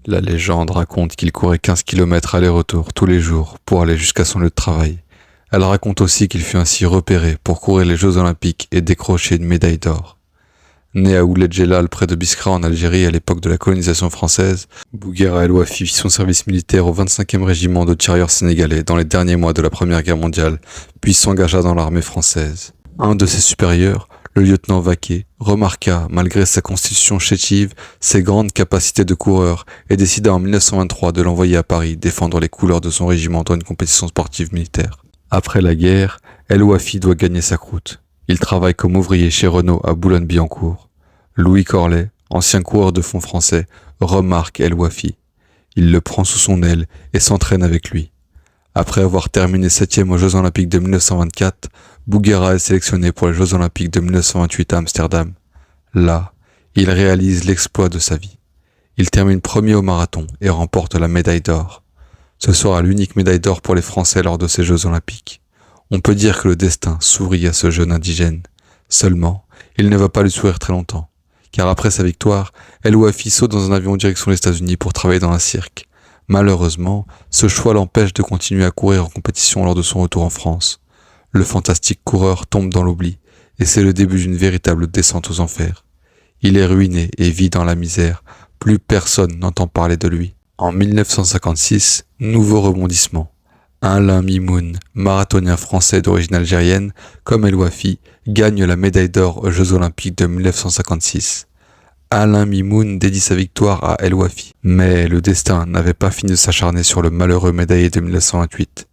La légende raconte qu'il courait 15 kilomètres aller-retour tous les jours pour aller jusqu'à son lieu de travail. Elle raconte aussi qu'il fut ainsi repéré pour courir les Jeux Olympiques et décrocher une médaille d'or. Né à Ouled Djellal près de Biskra en Algérie à l'époque de la colonisation française, Bouguera El Wafi fit son service militaire au 25e régiment de tirailleurs sénégalais dans les derniers mois de la Première Guerre mondiale, puis s'engagea dans l'armée française. Un de ses supérieurs, le lieutenant Vaquet, remarqua, malgré sa constitution chétive, ses grandes capacités de coureur et décida en 1923 de l'envoyer à Paris défendre les couleurs de son régiment dans une compétition sportive militaire. Après la guerre, El Wafi doit gagner sa croûte. Il travaille comme ouvrier chez Renault à Boulogne-Billancourt. Louis Corlet, ancien coureur de fond français, remarque El Wafi. Il le prend sous son aile et s'entraîne avec lui. Après avoir terminé 7e aux Jeux Olympiques de 1924, Bouguera est sélectionné pour les Jeux Olympiques de 1928 à Amsterdam. Là, il réalise l'exploit de sa vie. Il termine premier au marathon et remporte la médaille d'or. Ce sera l'unique médaille d'or pour les Français lors de ces Jeux Olympiques. On peut dire que le destin sourit à ce jeune indigène. Seulement, il ne va pas lui sourire très longtemps. Car après sa victoire, El Wafi saute dans un avion en direction des États-Unis pour travailler dans un cirque. Malheureusement, ce choix l'empêche de continuer à courir en compétition lors de son retour en France. Le fantastique coureur tombe dans l'oubli, et c'est le début d'une véritable descente aux enfers. Il est ruiné et vit dans la misère, plus personne n'entend parler de lui. En 1956, nouveau rebondissement. Alain Mimoun, marathonien français d'origine algérienne, comme El Wafi, gagne la médaille d'or aux Jeux Olympiques de 1956. Alain Mimoun dédie sa victoire à El Wafi. Mais le destin n'avait pas fini de s'acharner sur le malheureux médaillé de 1928.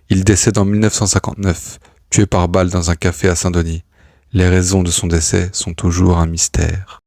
Il décède en 1959, tué par balle dans un café à Saint-Denis. Les raisons de son décès sont toujours un mystère.